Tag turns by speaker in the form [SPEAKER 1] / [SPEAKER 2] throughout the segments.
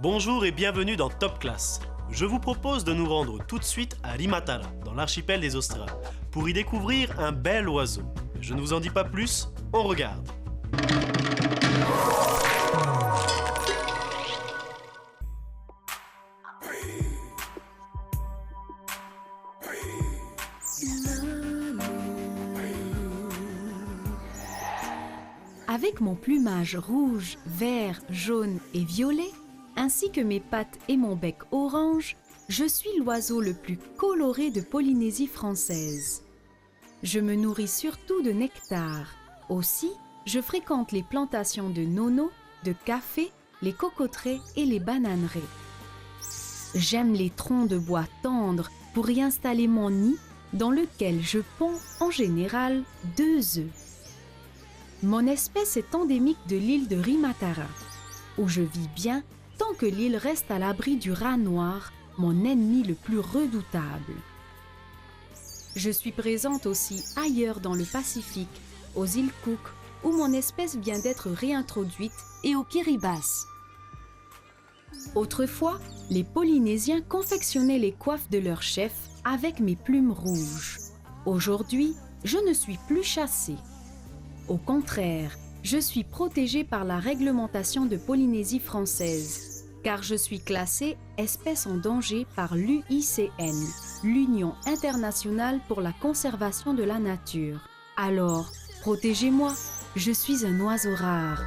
[SPEAKER 1] Bonjour et bienvenue dans Top Class. Je vous propose de nous rendre tout de suite à Rimatara, dans l'archipel des Australes, pour y découvrir un bel oiseau. Je ne vous en dis pas plus, on regarde.
[SPEAKER 2] Avec mon plumage rouge, vert, jaune et violet, ainsi que mes pattes et mon bec orange, je suis l'oiseau le plus coloré de Polynésie française. Je me nourris surtout de nectar. Aussi, je fréquente les plantations de nono, de café, les cocoteraies et les bananeraies. J'aime les troncs de bois tendres pour y installer mon nid, dans lequel je ponds en général 2 œufs. Mon espèce est endémique de l'île de Rimatara, où je vis bien tant que l'île reste à l'abri du rat noir, mon ennemi le plus redoutable. Je suis présente aussi ailleurs dans le Pacifique, aux îles Cook, où mon espèce vient d'être réintroduite, et aux Kiribati. Autrefois, les Polynésiens confectionnaient les coiffes de leurs chefs avec mes plumes rouges. Aujourd'hui, je ne suis plus chassée. Au contraire, je suis protégée par la réglementation de Polynésie française, car je suis classée espèce en danger par l'UICN, l'Union internationale pour la conservation de la nature. Alors, protégez-moi, je suis un oiseau rare.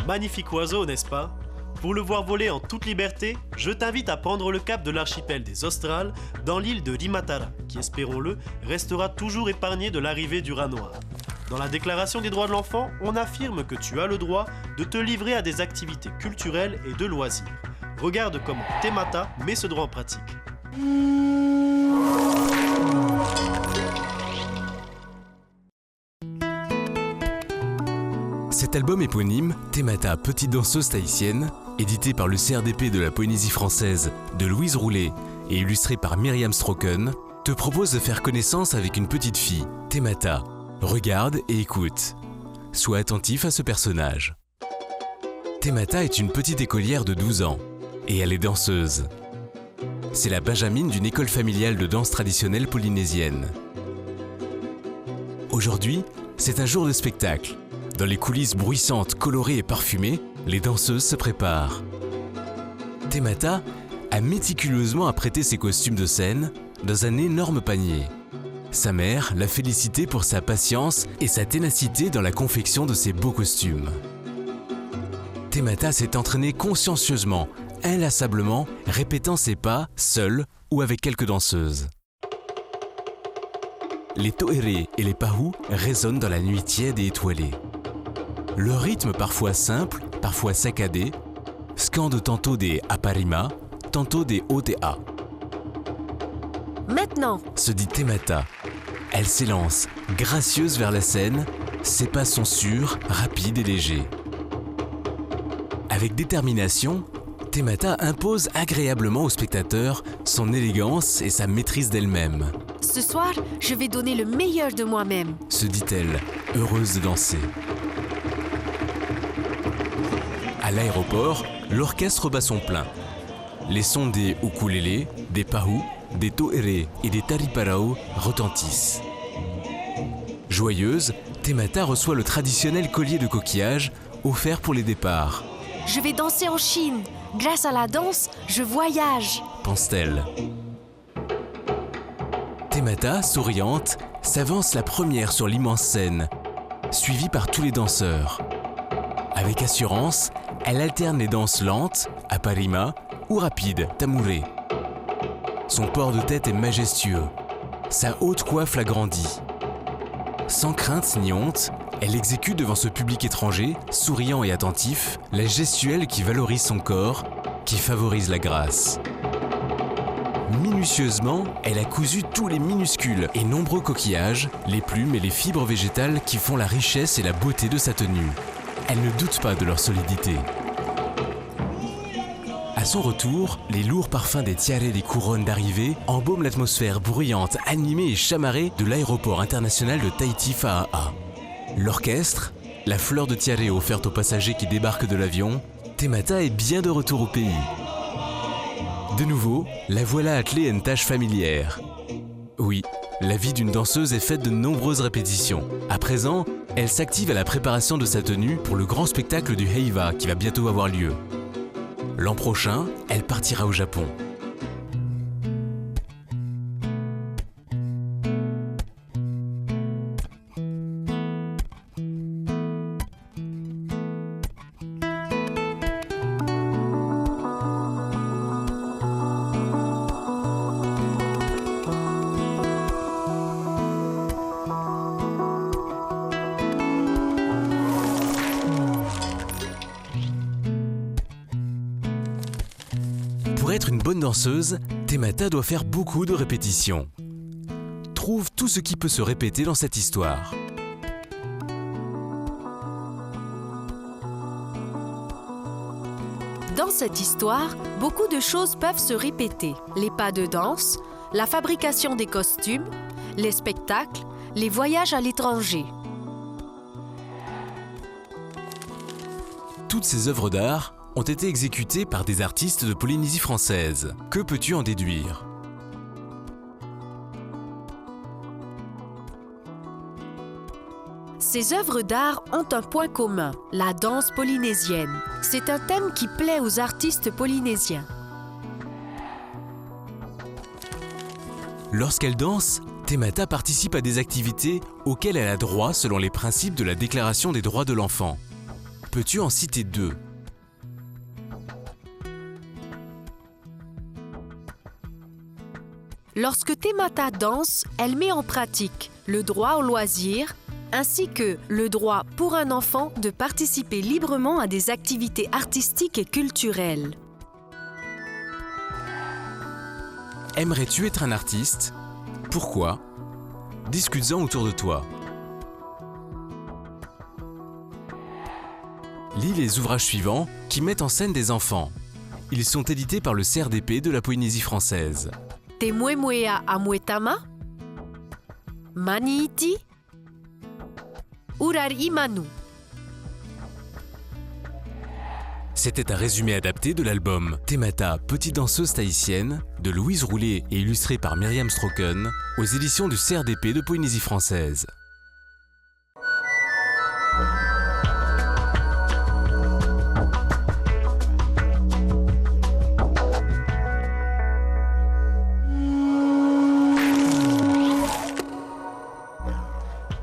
[SPEAKER 1] Magnifique oiseau, n'est-ce pas ? Pour le voir voler en toute liberté, je t'invite à prendre le cap de l'archipel des Australes dans l'île de Rimatara, qui, espérons-le, restera toujours épargnée de l'arrivée du rat noir. Dans la Déclaration des droits de l'enfant, on affirme que tu as le droit de te livrer à des activités culturelles et de loisirs. Regarde comment Temata met ce droit en pratique.
[SPEAKER 3] Cet album éponyme, Temata, petite danseuse tahitienne, édité par le CRDP de la Polynésie française de Louise Roulet et illustré par Myriam Stroken, te propose de faire connaissance avec une petite fille, Temata. Regarde et écoute. Sois attentif à ce personnage. Temata est une petite écolière de 12 ans et elle est danseuse. C'est la benjamine d'une école familiale de danse traditionnelle polynésienne. Aujourd'hui, c'est un jour de spectacle. Dans les coulisses bruissantes, colorées et parfumées, les danseuses se préparent. Temata a méticuleusement apprêté ses costumes de scène dans un énorme panier. Sa mère l'a félicité pour sa patience et sa ténacité dans la confection de ses beaux costumes. Temata s'est entraînée consciencieusement, inlassablement, répétant ses pas, seule ou avec quelques danseuses. Les toere et les pahu résonnent dans la nuit tiède et étoilée. Leur rythme parfois simple, parfois saccadé, scande tantôt des aparima, tantôt des otea.
[SPEAKER 4] Maintenant,
[SPEAKER 3] Se dit Temata. Elle s'élance, gracieuse vers la scène, ses pas sont sûrs, rapides et légers. Avec détermination, Temata impose agréablement aux spectateurs son élégance et sa maîtrise d'elle-même,
[SPEAKER 4] ce soir, je vais donner le meilleur de moi-même.
[SPEAKER 3] se dit-elle, heureuse de danser. À l'aéroport, l'orchestre bat son plein. Les sons des ukulélés, des pahu, des toere et des tariparao retentissent. Joyeuse, Temata reçoit le traditionnel collier de coquillage offert pour les départs,
[SPEAKER 4] Je vais danser en Chine. Grâce à la danse, je voyage.
[SPEAKER 3] pense-t-elle. Temata, souriante, s'avance la première sur l'immense scène, suivie par tous les danseurs. Avec assurance, elle alterne les danses lentes, aparima, ou rapides, tamure. Son port de tête est majestueux. Sa haute coiffe l'agrandit. Sans crainte ni honte, elle exécute devant ce public étranger, souriant et attentif, la gestuelle qui valorise son corps, qui favorise la grâce. Minutieusement, elle a cousu tous les minuscules et nombreux coquillages, les plumes et les fibres végétales qui font la richesse et la beauté de sa tenue. Elle ne doute pas de leur solidité. À son retour, les lourds parfums des tiares des couronnes d'arrivée embaument l'atmosphère bruyante, animée et chamarrée de l'aéroport international de Tahiti-Faa'a. L'orchestre, la fleur de tiare offerte aux passagers qui débarquent de l'avion, Temata est bien de retour au pays. De nouveau, la voilà attelée à une tâche familière. Oui, la vie d'une danseuse est faite de nombreuses répétitions. À présent, elle s'active à la préparation de sa tenue pour le grand spectacle du Heiva qui va bientôt avoir lieu. L'an prochain, elle partira au Japon. Pour être une bonne danseuse, Temata doit faire beaucoup de répétitions. Trouve tout ce qui peut se répéter dans cette histoire.
[SPEAKER 4] Dans cette histoire, beaucoup de choses peuvent se répéter. Les pas de danse, la fabrication des costumes, les spectacles, les voyages à l'étranger.
[SPEAKER 3] Toutes ces œuvres d'art ont été exécutées par des artistes de Polynésie française. Que peux-tu en déduire ?
[SPEAKER 4] Ces œuvres d'art ont un point commun, la danse polynésienne. C'est un thème qui plaît aux artistes polynésiens.
[SPEAKER 3] Lorsqu'elle danse, Temata participe à des activités auxquelles elle a droit selon les principes de la Déclaration des droits de l'enfant. Peux-tu en citer deux ?
[SPEAKER 4] Lorsque Temata danse, elle met en pratique le droit au loisir, ainsi que le droit pour un enfant de participer librement à des activités artistiques et culturelles.
[SPEAKER 3] Aimerais-tu être un artiste ? Pourquoi ? Discute-en autour de toi. Lis les ouvrages suivants qui mettent en scène des enfants. Ils sont édités par le CRDP de la Polynésie française.
[SPEAKER 4] Te Muemuea Amuetama, Maniiti, Urari Manu.
[SPEAKER 3] C'était un résumé adapté de l'album Temata, petite danseuse tahitienne de Louise Roulet et illustré par Myriam Stroken aux éditions du CRDP de Polynésie française.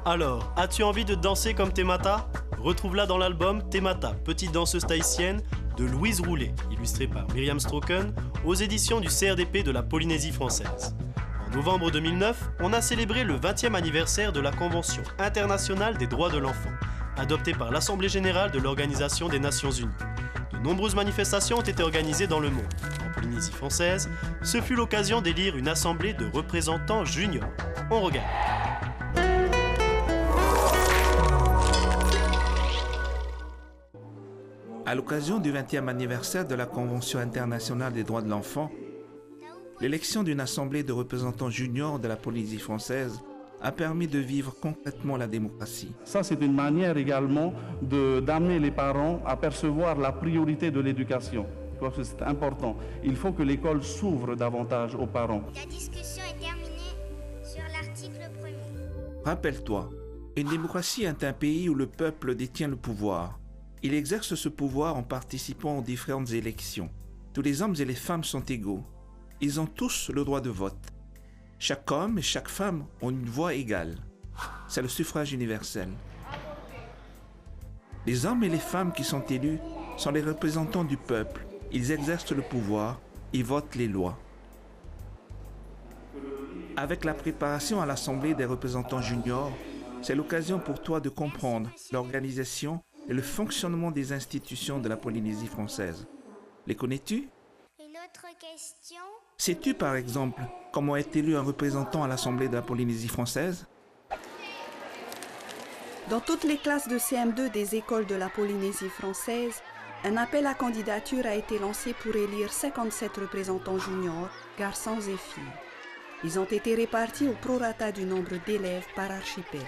[SPEAKER 1] Alors, as-tu envie de danser comme Temata ? Retrouve-la dans l'album Temata, petite danseuse tahitienne de Louise Roulet, illustré par Myriam Stroken, aux éditions du CRDP de la Polynésie française. En novembre 2009, on a célébré le 20e anniversaire de la Convention internationale des droits de l'enfant, adoptée par l'Assemblée générale de l'Organisation des Nations unies. De nombreuses manifestations ont été organisées dans le monde. En Polynésie française, ce fut l'occasion d'élire une assemblée de représentants juniors. On regarde.
[SPEAKER 5] À l'occasion du 20e anniversaire de la Convention internationale des droits de l'enfant, l'élection d'une assemblée de représentants juniors de la Polynésie française a permis de vivre concrètement la démocratie.
[SPEAKER 6] Ça, c'est une manière également d'amener les parents à percevoir la priorité de l'éducation. C'est important. Il faut que l'école s'ouvre davantage aux parents.
[SPEAKER 7] La discussion est terminée sur l'article 1er.
[SPEAKER 5] Rappelle-toi, une démocratie est un pays où le peuple détient le pouvoir. Il exerce ce pouvoir en participant aux différentes élections. Tous les hommes et les femmes sont égaux. Ils ont tous le droit de vote. Chaque homme et chaque femme ont une voix égale. C'est le suffrage universel. Les hommes et les femmes qui sont élus sont les représentants du peuple. Ils exercent le pouvoir et votent les lois. Avec la préparation à l'Assemblée des représentants juniors, c'est l'occasion pour toi de comprendre l'organisation et le fonctionnement des institutions de la Polynésie française. Les connais-tu?
[SPEAKER 7] Une autre question?
[SPEAKER 5] Sais-tu par exemple comment est élu un représentant à l'Assemblée de la Polynésie française?
[SPEAKER 8] Dans toutes les classes de CM2 des écoles de la Polynésie française, Un appel à candidature a été lancé pour élire 57 représentants juniors, garçons et filles. Ils ont été répartis au prorata du nombre d'élèves par archipel.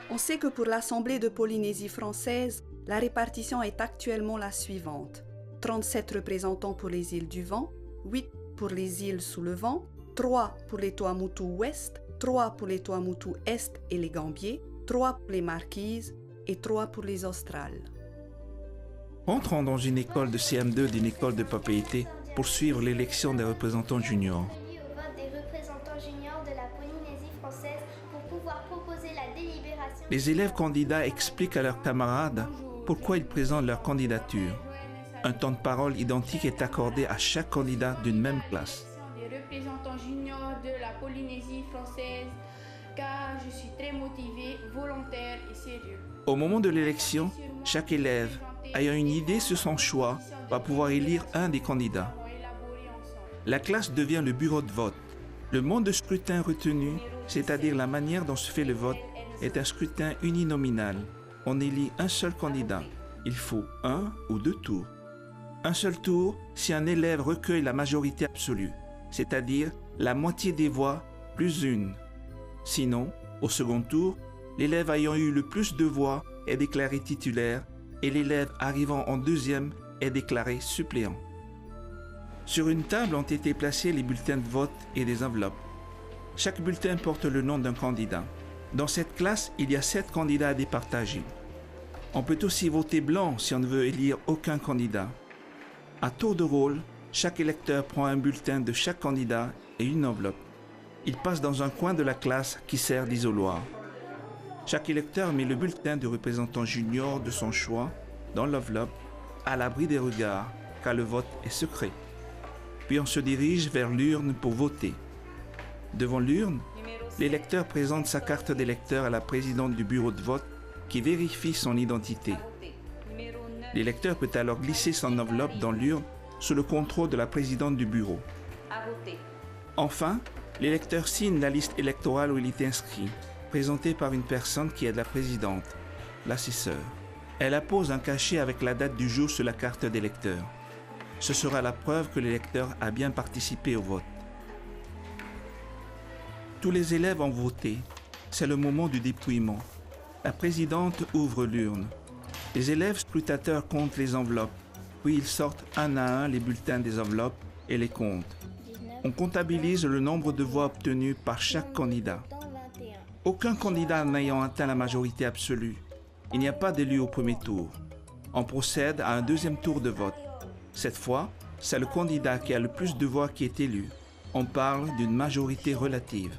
[SPEAKER 8] On sait que pour l'Assemblée de Polynésie française, la répartition est actuellement la suivante. 37 représentants pour les îles du Vent, 8 pour les îles sous le vent, 3 pour les Tuamotu Ouest, 3 pour les Tuamotu Est et les Gambiers, 3 pour les Marquises et 3 pour les Australes.
[SPEAKER 5] Entrons dans une école de CM2 d'une école de propriété pour suivre l'élection des représentants juniors.
[SPEAKER 7] Au vote des représentants juniors de la Polynésie française pour pouvoir proposer la délibération.
[SPEAKER 5] Les élèves candidats expliquent à leurs camarades pourquoi ils présentent leur candidature. Un temps de parole identique est accordé à chaque candidat d'une même classe.
[SPEAKER 9] Des représentants juniors de la Polynésie française, car je suis très motivé, volontaire et sérieux.
[SPEAKER 5] Au moment de l'élection, chaque élève, ayant une idée sur son choix, va pouvoir élire un des candidats. La classe devient le bureau de vote. Le mode de scrutin retenu, c'est-à-dire la manière dont se fait le vote, est un scrutin uninominal. On élit un seul candidat. Il faut un ou deux tours. Un seul tour si un élève recueille la majorité absolue, c'est-à-dire la moitié des voix plus une. Sinon, au second tour, l'élève ayant eu le plus de voix est déclaré titulaire et l'élève arrivant en deuxième est déclaré suppléant. Sur une table ont été placés les bulletins de vote et des enveloppes. Chaque bulletin porte le nom d'un candidat. Dans cette classe, il y a 7 candidats à départager. On peut aussi voter blanc si on ne veut élire aucun candidat. À tour de rôle, chaque électeur prend un bulletin de chaque candidat et une enveloppe. Il passe dans un coin de la classe qui sert d'isoloir. Chaque électeur met le bulletin du représentant junior de son choix dans l'enveloppe, à l'abri des regards, car le vote est secret. Puis on se dirige vers l'urne pour voter. Devant l'urne, l'électeur présente sa carte d'électeur à la présidente du bureau de vote qui vérifie son identité. L'électeur peut alors glisser son enveloppe dans l'urne sous le contrôle de la présidente du bureau. Enfin, l'électeur signe la liste électorale où il est inscrit, présentée par une personne qui est la présidente, l'assesseur. Elle appose un cachet avec la date du jour sur la carte d'électeur. Ce sera la preuve que l'électeur a bien participé au vote. Tous les élèves ont voté. C'est le moment du dépouillement. La présidente ouvre l'urne. Les élèves scrutateurs comptent les enveloppes, puis ils sortent un à un les bulletins des enveloppes et les comptent. On comptabilise le nombre de voix obtenues par chaque candidat. Aucun candidat n'ayant atteint la majorité absolue, il n'y a pas d'élu au premier tour. On procède à un deuxième tour de vote. Cette fois, c'est le candidat qui a le plus de voix qui est élu. On parle d'une majorité relative.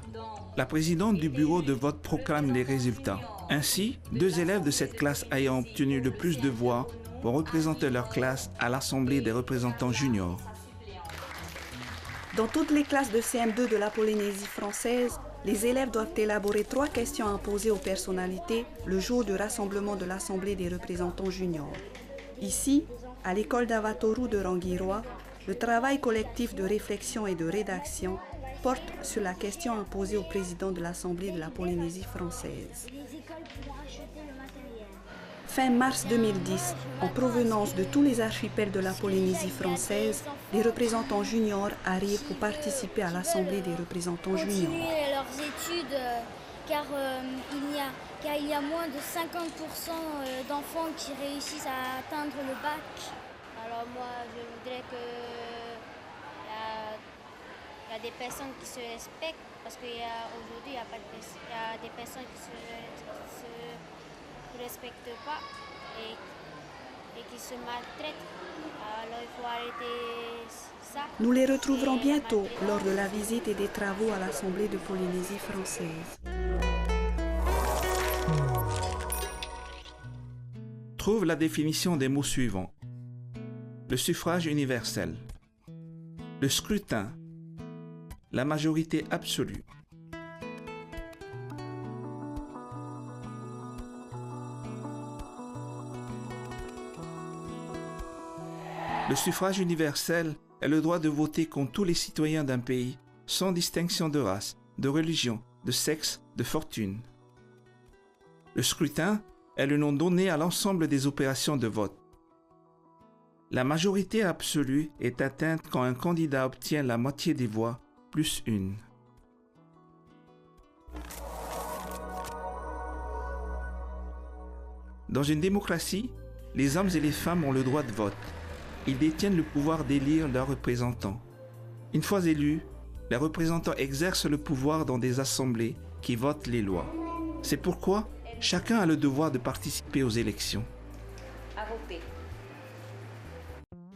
[SPEAKER 5] La présidente du bureau de vote proclame les résultats. Ainsi, 2 élèves de cette classe ayant obtenu le plus de voix vont représenter leur classe à l'Assemblée des représentants juniors.
[SPEAKER 8] Dans toutes les classes de CM2 de la Polynésie française, les élèves doivent élaborer 3 questions à poser aux personnalités le jour du rassemblement de l'Assemblée des représentants juniors. Ici, à l'école d'Avatoru de Rangiroa, le travail collectif de réflexion et de rédaction porte sur la question à poser au président de l'Assemblée de la Polynésie française. Fin mars 2010, en provenance de tous les archipels de la Polynésie française, les représentants juniors arrivent pour participer à l'Assemblée des représentants juniors.
[SPEAKER 7] Continuer leurs études car il y a moins de 50% d'enfants qui réussissent à atteindre le bac. Alors moi, je voudrais qu'il y a des personnes qui se respectent parce qu'aujourd'hui, il y a des personnes qui se respectent pas et qui se maltraitent. Alors il faut arrêter ça.
[SPEAKER 8] Nous les retrouverons bientôt lors de la visite et des travaux à l'Assemblée de Polynésie française.
[SPEAKER 5] Trouve la définition des mots suivants. Le suffrage universel, le scrutin, la majorité absolue. Le suffrage universel est le droit de voter contre tous les citoyens d'un pays, sans distinction de race, de religion, de sexe, de fortune. Le scrutin est le nom donné à l'ensemble des opérations de vote. La majorité absolue est atteinte quand un candidat obtient la moitié des voix plus une. Dans une démocratie, les hommes et les femmes ont le droit de vote. Ils détiennent le pouvoir d'élire leurs représentants. Une fois élus, les représentants exercent le pouvoir dans des assemblées qui votent les lois. C'est pourquoi chacun a le devoir de participer aux élections.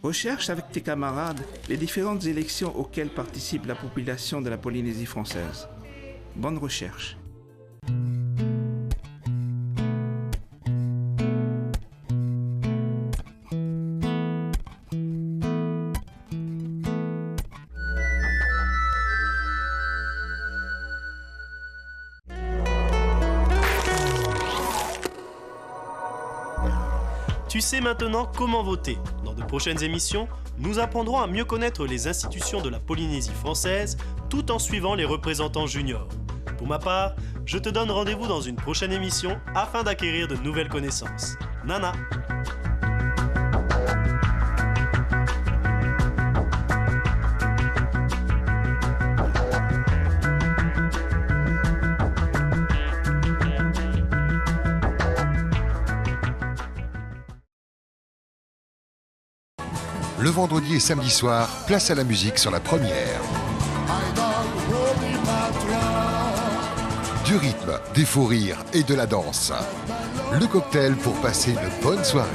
[SPEAKER 5] Recherche avec tes camarades les différentes élections auxquelles participe la population de la Polynésie française. Bonne recherche.
[SPEAKER 1] Tu sais maintenant comment voter. Dans de prochaines émissions, nous apprendrons à mieux connaître les institutions de la Polynésie française tout en suivant les représentants juniors. Pour ma part, je te donne rendez-vous dans une prochaine émission afin d'acquérir de nouvelles connaissances. Nana!
[SPEAKER 10] Le vendredi et samedi soir, place à la musique sur la première. Du rythme, des fous rires et de la danse. Le cocktail pour passer une bonne soirée.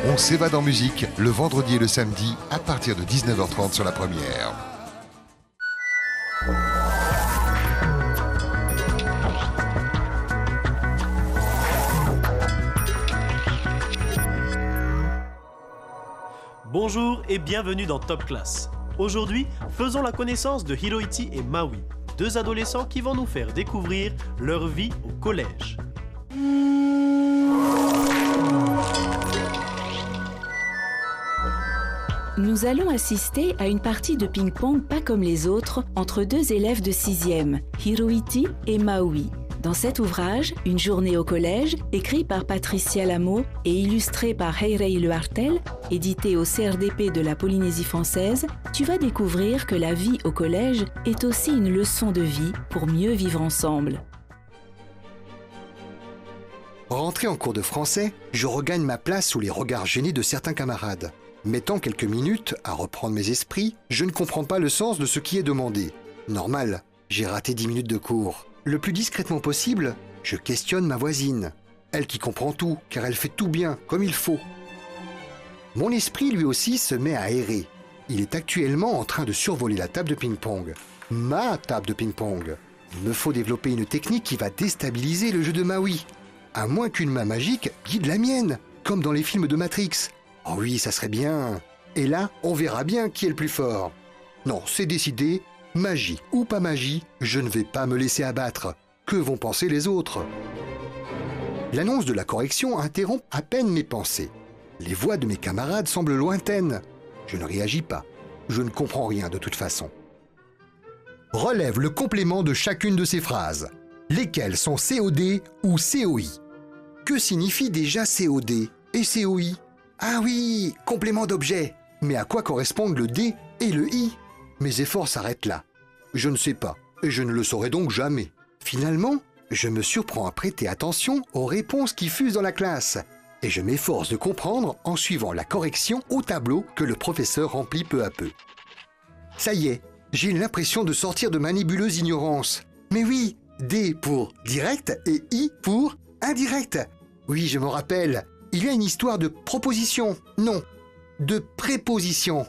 [SPEAKER 10] On s'évade en musique le vendredi et le samedi à partir de 19h30 sur la première.
[SPEAKER 1] Bonjour et bienvenue dans Top Class. Aujourd'hui, faisons la connaissance de Hiroiti et Maui, deux adolescents qui vont nous faire découvrir leur vie au collège.
[SPEAKER 2] Nous allons assister à une partie de ping-pong pas comme les autres entre deux élèves de 6e, Hiroiti et Maui. Dans cet ouvrage, Une journée au collège, écrit par Patricia Lamo et illustré par Heirei Lehartel, édité au CRDP de la Polynésie française, tu vas découvrir que la vie au collège est aussi une leçon de vie pour mieux vivre ensemble.
[SPEAKER 11] Rentré en cours de français, je regagne ma place sous les regards gênés de certains camarades. Mettant quelques minutes à reprendre mes esprits, je ne comprends pas le sens de ce qui est demandé. Normal, j'ai raté 10 minutes de cours. Le plus discrètement possible, je questionne ma voisine. Elle qui comprend tout, car elle fait tout bien, comme il faut. Mon esprit, lui aussi, se met à errer. Il est actuellement en train de survoler la table de ping-pong. Ma table de ping-pong. Il me faut développer une technique qui va déstabiliser le jeu de Maui. À moins qu'une main magique guide la mienne, comme dans les films de Matrix. Oh oui, ça serait bien. Et là, on verra bien qui est le plus fort. Non, c'est décidé. Magie ou pas magie, je ne vais pas me laisser abattre. Que vont penser les autres? L'annonce de la correction interrompt à peine mes pensées. Les voix de mes camarades semblent lointaines. Je ne réagis pas. Je ne comprends rien de toute façon. Relève le complément de chacune de ces phrases. Lesquelles sont COD ou COI? Que signifie déjà COD et COI? Ah oui, complément d'objet. Mais à quoi correspondent le D et le I? Mes efforts s'arrêtent là. Je ne sais pas, et je ne le saurai donc jamais. Finalement, je me surprends à prêter attention aux réponses qui fusent dans la classe, et je m'efforce de comprendre en suivant la correction au tableau que le professeur remplit peu à peu. Ça y est, j'ai l'impression de sortir de ma nébuleuse ignorance. Mais oui, D pour direct et I pour indirect. Oui, je m'en rappelle, il y a une histoire de proposition, non, de préposition.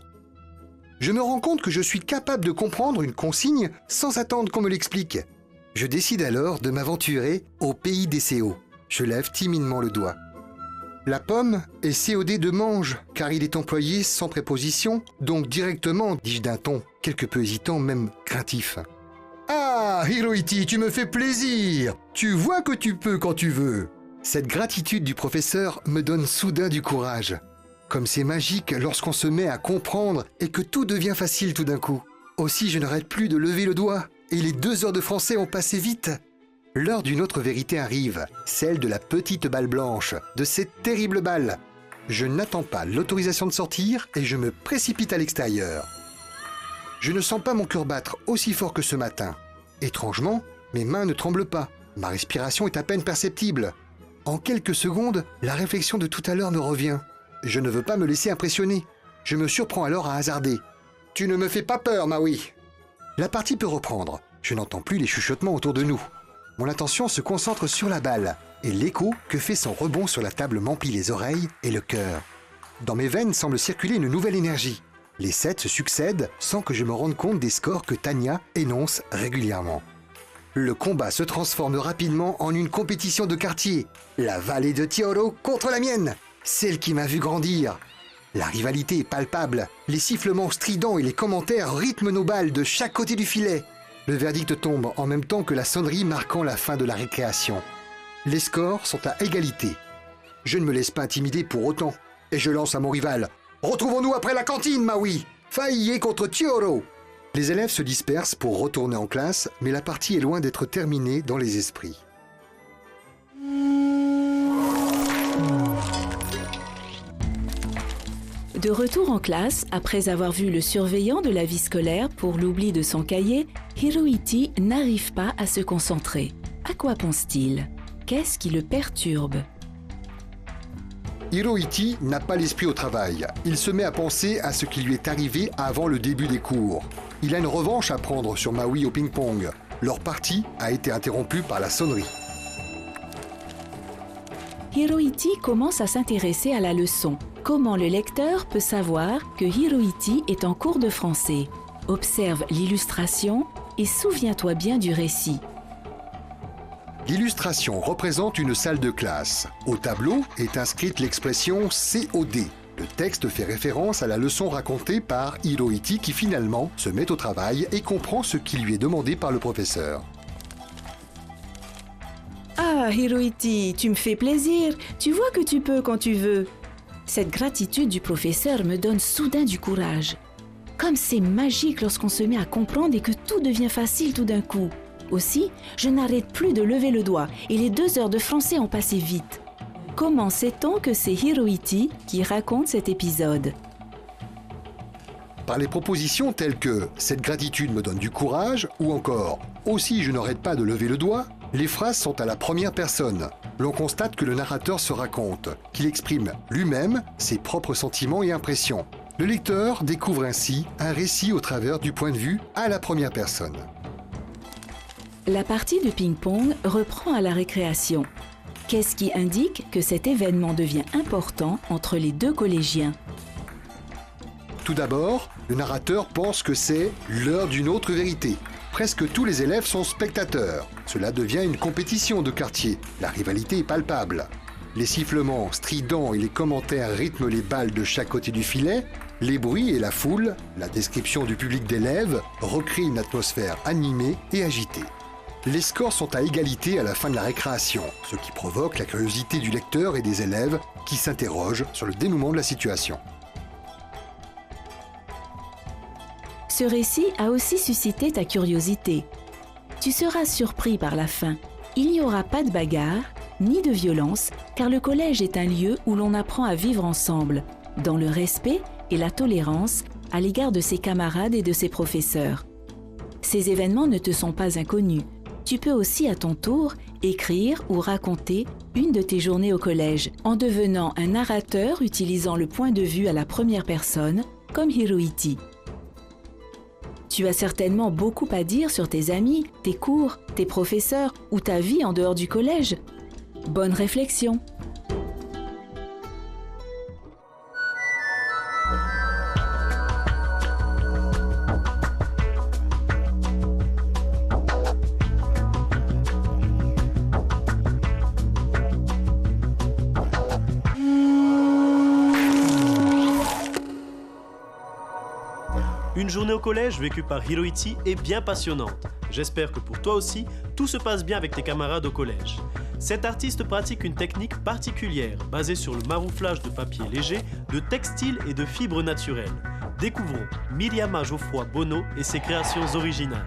[SPEAKER 11] Je me rends compte que je suis capable de comprendre une consigne sans attendre qu'on me l'explique. Je décide alors de m'aventurer au pays des CO. Je lève timidement le doigt. La pomme est COD de mange, car il est employé sans préposition, donc directement, dis-je d'un ton, quelque peu hésitant, même craintif. Ah, Hiroiti, tu me fais plaisir! Tu vois que tu peux quand tu veux! Cette gratitude du professeur me donne soudain du courage. Comme c'est magique lorsqu'on se met à comprendre et que tout devient facile tout d'un coup. Aussi, je n'arrête plus de lever le doigt. Et les 2 heures de français ont passé vite. L'heure d'une autre vérité arrive, celle de la petite balle blanche, de cette terrible balle. Je n'attends pas l'autorisation de sortir et je me précipite à l'extérieur. Je ne sens pas mon cœur battre aussi fort que ce matin. Étrangement, mes mains ne tremblent pas. Ma respiration est à peine perceptible. En quelques secondes, la réflexion de tout à l'heure me revient. Je ne veux pas me laisser impressionner. Je me surprends alors à hasarder. « Tu ne me fais pas peur, Maui !» La partie peut reprendre. Je n'entends plus les chuchotements autour de nous. Mon attention se concentre sur la balle et l'écho que fait son rebond sur la table m'emplit les oreilles et le cœur. Dans mes veines semble circuler une nouvelle énergie. Les sets se succèdent sans que je me rende compte des scores que Tania énonce régulièrement. Le combat se transforme rapidement en une compétition de quartier. La vallée de Tioro contre la mienne, celle qui m'a vu grandir. La rivalité est palpable, les sifflements stridents et les commentaires rythment nos balles de chaque côté du filet. Le verdict tombe en même temps que la sonnerie marquant la fin de la récréation. Les scores sont à égalité. Je ne me laisse pas intimider pour autant, et je lance à mon rival « Retrouvons-nous après la cantine, Maui ! Faillé contre Tioro !» Les élèves se dispersent pour retourner en classe, mais la partie est loin d'être terminée dans les esprits.
[SPEAKER 2] De retour en classe, après avoir vu le surveillant de la vie scolaire pour l'oubli de son cahier, Hirohiti n'arrive pas à se concentrer. À quoi pense-t-il? Qu'est-ce qui le perturbe?
[SPEAKER 11] Hirohiti n'a pas l'esprit au travail. Il se met à penser à ce qui lui est arrivé avant le début des cours. Il a une revanche à prendre sur Maui au ping-pong. Leur partie a été interrompue par la sonnerie.
[SPEAKER 2] Hirohiti commence à s'intéresser à la leçon. Comment le lecteur peut savoir que Hirohiti est en cours de français? Observe l'illustration et souviens-toi bien du récit.
[SPEAKER 11] L'illustration représente une salle de classe. Au tableau est inscrite l'expression COD. Le texte fait référence à la leçon racontée par Hirohiti qui finalement se met au travail et comprend ce qui lui est demandé par le professeur.
[SPEAKER 2] Ah, Hirohiti, tu me fais plaisir. Tu vois que tu peux quand tu veux. Cette gratitude du professeur me donne soudain du courage. Comme c'est magique lorsqu'on se met à comprendre et que tout devient facile tout d'un coup. Aussi, je n'arrête plus de lever le doigt et les 2 heures de français ont passé vite. Comment sait-on que c'est Hirohiti qui raconte cet épisode?
[SPEAKER 11] Par les propositions telles que « cette gratitude me donne du courage » ou encore « aussi je n'arrête pas de lever le doigt », les phrases sont à la première personne. L'on constate que le narrateur se raconte, qu'il exprime lui-même ses propres sentiments et impressions. Le lecteur découvre ainsi un récit au travers du point de vue à la première personne.
[SPEAKER 2] La partie de ping-pong reprend à la récréation. Qu'est-ce qui indique que cet événement devient important entre les 2 collégiens?
[SPEAKER 11] Tout d'abord, le narrateur pense que c'est l'heure d'une autre vérité. Presque tous les élèves sont spectateurs. Cela devient une compétition de quartier. La rivalité est palpable. Les sifflements stridents et les commentaires rythment les balles de chaque côté du filet. Les bruits et la foule, la description du public d'élèves, recréent une atmosphère animée et agitée. Les scores sont à égalité à la fin de la récréation, ce qui provoque la curiosité du lecteur et des élèves qui s'interrogent sur le dénouement de la situation.
[SPEAKER 2] Ce récit a aussi suscité ta curiosité. Tu seras surpris par la fin. Il n'y aura pas de bagarre, ni de violence, car le collège est un lieu où l'on apprend à vivre ensemble, dans le respect et la tolérance à l'égard de ses camarades et de ses professeurs. Ces événements ne te sont pas inconnus. Tu peux aussi à ton tour écrire ou raconter une de tes journées au collège en devenant un narrateur utilisant le point de vue à la première personne, comme Hirohiti. Tu as certainement beaucoup à dire sur tes amis, tes cours, tes professeurs ou ta vie en dehors du collège. Bonne réflexion!
[SPEAKER 1] Une journée au collège vécue par Hirohiti est bien passionnante. J'espère que pour toi aussi, tout se passe bien avec tes camarades au collège. Cet artiste pratique une technique particulière, basée sur le marouflage de papier léger, de textiles et de fibres naturelles. Découvrons Myriama Geoffroy Bonneau et ses créations originales.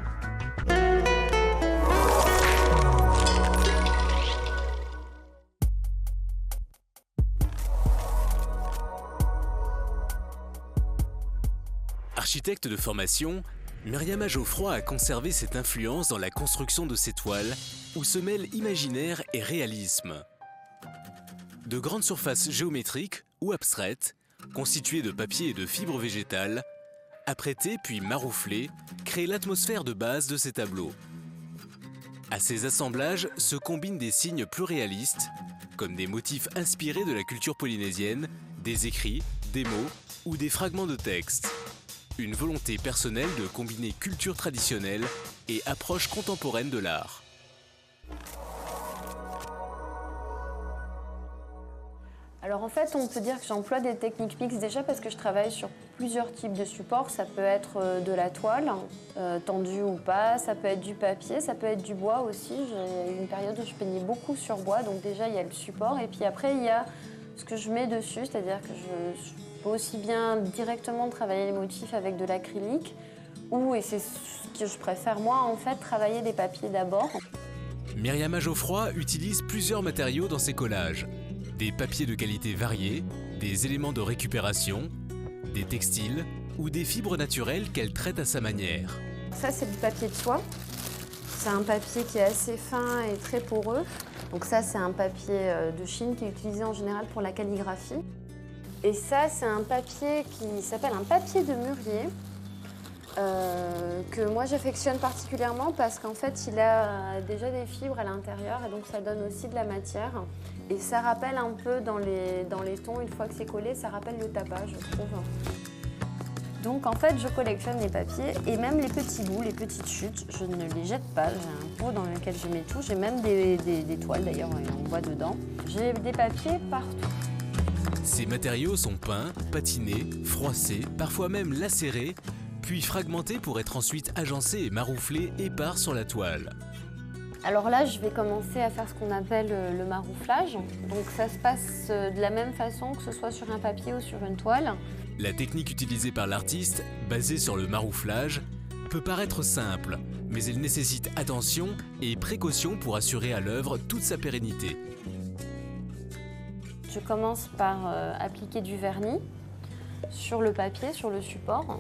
[SPEAKER 3] Architecte de formation, Myriama Geoffroy a conservé cette influence dans la construction de ses toiles, où se mêlent imaginaire et réalisme. De grandes surfaces géométriques ou abstraites, constituées de papier et de fibres végétales, apprêtées puis marouflées, créent l'atmosphère de base de ces tableaux. À ces assemblages se combinent des signes plus réalistes, comme des motifs inspirés de la culture polynésienne, des écrits, des mots ou des fragments de texte. Une volonté personnelle de combiner culture traditionnelle et approche contemporaine de l'art.
[SPEAKER 12] Alors en fait, on peut dire que j'emploie des techniques mixtes déjà parce que je travaille sur plusieurs types de supports. Ça peut être de la toile, tendue ou pas, ça peut être du papier, ça peut être du bois aussi. J'ai eu une période où je peignais beaucoup sur bois, donc déjà il y a le support. Et puis après, il y a ce que je mets dessus, c'est-à-dire que je peux aussi bien directement travailler les motifs avec de l'acrylique ou, et c'est ce que je préfère moi, en fait, travailler des papiers d'abord.
[SPEAKER 3] Myriama Geoffroy utilise plusieurs matériaux dans ses collages. Des papiers de qualité variée, des éléments de récupération, des textiles ou des fibres naturelles qu'elle traite à sa manière.
[SPEAKER 12] Ça, c'est du papier de soie. C'est un papier qui est assez fin et très poreux. Donc ça, c'est un papier de Chine qui est utilisé en général pour la calligraphie. Et ça, c'est un papier qui s'appelle un papier de mûrier, que moi j'affectionne particulièrement parce qu'en fait, il a déjà des fibres à l'intérieur et donc ça donne aussi de la matière. Et ça rappelle un peu dans les tons, une fois que c'est collé, ça rappelle le tapas, je trouve. Donc en fait, je collectionne les papiers et même les petits bouts, les petites chutes, je ne les jette pas. J'ai un pot dans lequel je mets tout. J'ai même des toiles d'ailleurs, on voit dedans. J'ai des papiers partout.
[SPEAKER 3] Ces matériaux sont peints, patinés, froissés, parfois même lacérés, puis fragmentés pour être ensuite agencés et marouflés épars sur la toile.
[SPEAKER 12] Alors là, je vais commencer à faire ce qu'on appelle le marouflage. Donc ça se passe de la même façon que ce soit sur un papier ou sur une toile.
[SPEAKER 3] La technique utilisée par l'artiste, basée sur le marouflage, peut paraître simple, mais elle nécessite attention et précaution pour assurer à l'œuvre toute sa pérennité.
[SPEAKER 12] Je commence par appliquer du vernis sur le papier, sur le support.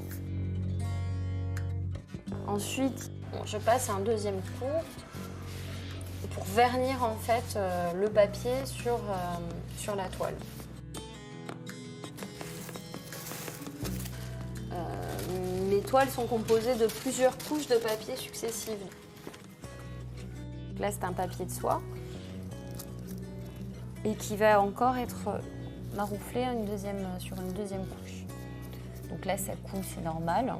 [SPEAKER 12] Ensuite, je passe un deuxième coup pour vernir en fait le papier sur la toile. Mes toiles sont composées de plusieurs couches de papier successives. Là, c'est un papier de soie et qui va encore être marouflé sur une deuxième couche. Donc là, ça coule, c'est normal.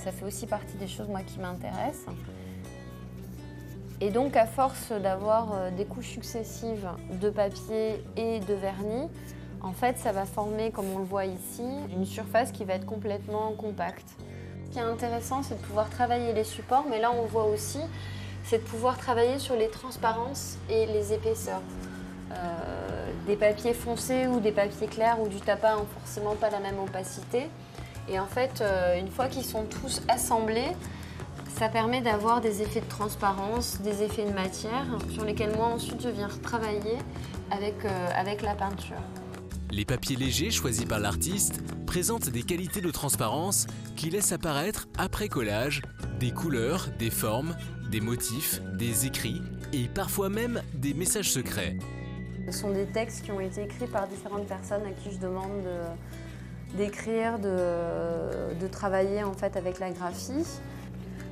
[SPEAKER 12] Ça fait aussi partie des choses moi, qui m'intéressent. Et donc, à force d'avoir des couches successives de papier et de vernis, en fait, ça va former, comme on le voit ici, une surface qui va être complètement compacte. Ce qui est intéressant, c'est de pouvoir travailler les supports, mais là, on voit aussi, c'est de pouvoir travailler sur les transparences et les épaisseurs. Des papiers foncés ou des papiers clairs ou du tapas n'ont forcément pas la même opacité. Et en fait, une fois qu'ils sont tous assemblés, ça permet d'avoir des effets de transparence, des effets de matière, sur lesquels moi ensuite je viens retravailler avec la peinture.
[SPEAKER 3] Les papiers légers choisis par l'artiste présentent des qualités de transparence qui laissent apparaître, après collage, des couleurs, des formes, des motifs, des écrits et parfois même des messages secrets.
[SPEAKER 12] Ce sont des textes qui ont été écrits par différentes personnes à qui je demande d'écrire, de travailler en fait avec la graphie.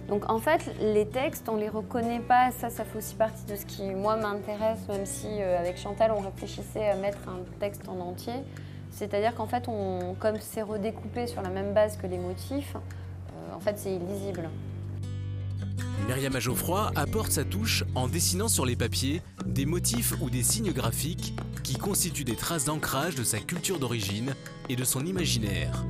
[SPEAKER 12] Donc en fait, les textes, on ne les reconnaît pas, ça fait aussi partie de ce qui, moi, m'intéresse, même si avec Chantal, on réfléchissait à mettre un texte en entier. C'est-à-dire qu'en fait, comme c'est redécoupé sur la même base que les motifs, en fait, c'est illisible.
[SPEAKER 3] Myriama Geoffroy apporte sa touche en dessinant sur les papiers des motifs ou des signes graphiques qui constituent des traces d'ancrage de sa culture d'origine et de son imaginaire.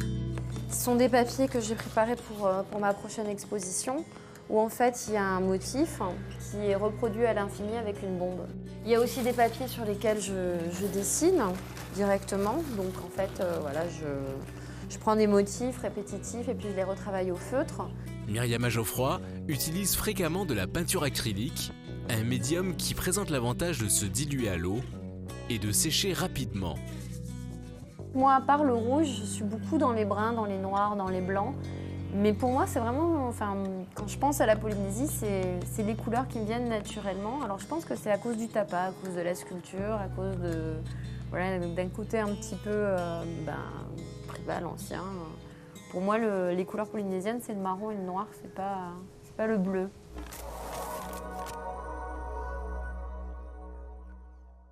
[SPEAKER 12] Ce sont des papiers que j'ai préparés pour ma prochaine exposition, où en fait il y a un motif qui est reproduit à l'infini avec une bombe. Il y a aussi des papiers sur lesquels je dessine directement, donc en fait voilà, Je prends des motifs répétitifs et puis je les retravaille au feutre.
[SPEAKER 3] Myriama Geoffroy utilise fréquemment de la peinture acrylique, un médium qui présente l'avantage de se diluer à l'eau et de sécher rapidement.
[SPEAKER 12] Moi, à part le rouge, je suis beaucoup dans les bruns, dans les noirs, dans les blancs. Mais pour moi, c'est vraiment, quand je pense à la Polynésie, c'est les couleurs qui me viennent naturellement. Alors je pense que c'est à cause du tapa, à cause de la sculpture, à cause d'un côté un petit peu tribal, ancien. Pour moi, les couleurs polynésiennes, c'est le marron et le noir, c'est pas le bleu.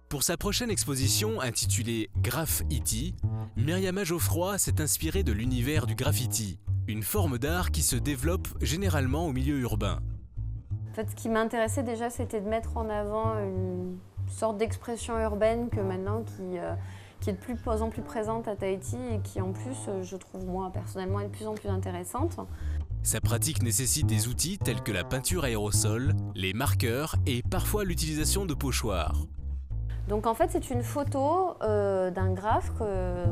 [SPEAKER 3] Pour sa prochaine exposition intitulée Graffiti, Myriama Geoffroy s'est inspirée de l'univers du graffiti, une forme d'art qui se développe généralement au milieu urbain.
[SPEAKER 12] En fait, ce qui m'intéressait déjà, c'était de mettre en avant une sorte d'expression urbaine que maintenant qui est de plus en plus présente à Tahiti et qui en plus, je trouve moi personnellement, est de plus en plus intéressante.
[SPEAKER 3] Sa pratique nécessite des outils tels que la peinture aérosol, les marqueurs et parfois l'utilisation de pochoirs.
[SPEAKER 12] Donc en fait, c'est une photo d'un graphe que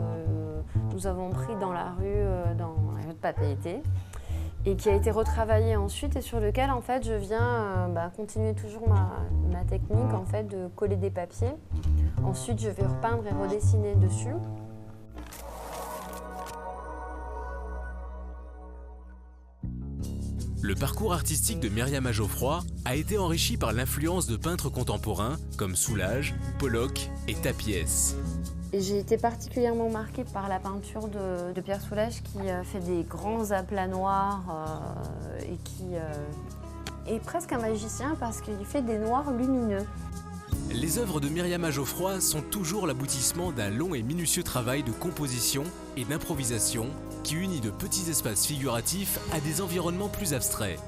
[SPEAKER 12] nous avons pris dans la rue de Papeete et qui a été retravaillé ensuite et sur lequel en fait je viens continuer toujours ma technique en fait de coller des papiers. Ensuite, je vais repeindre et redessiner dessus.
[SPEAKER 3] Le parcours artistique de Myriama Geoffroy a été enrichi par l'influence de peintres contemporains comme Soulages, Pollock et Tapies.
[SPEAKER 12] J'ai été particulièrement marquée par la peinture de Pierre Soulages qui fait des grands aplats noirs et qui est presque un magicien parce qu'il fait des noirs lumineux.
[SPEAKER 3] Les œuvres de Myriama Geoffroy sont toujours l'aboutissement d'un long et minutieux travail de composition et d'improvisation qui unit de petits espaces figuratifs à des environnements plus abstraits.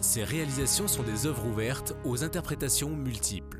[SPEAKER 3] Ces réalisations sont des œuvres ouvertes aux interprétations multiples.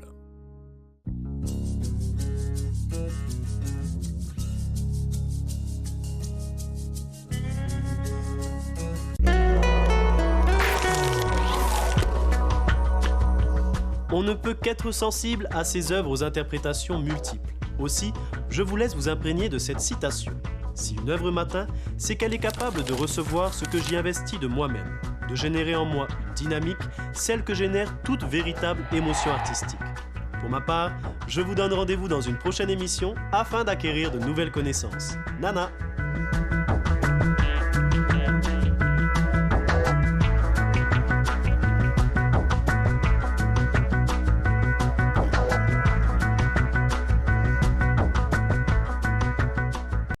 [SPEAKER 1] On ne peut qu'être sensible à ces œuvres aux interprétations multiples. Aussi, je vous laisse vous imprégner de cette citation. Si une œuvre m'atteint, c'est qu'elle est capable de recevoir ce que j'y investis de moi-même, de générer en moi une dynamique, celle que génère toute véritable émotion artistique. Pour ma part, je vous donne rendez-vous dans une prochaine émission afin d'acquérir de nouvelles connaissances. Nana!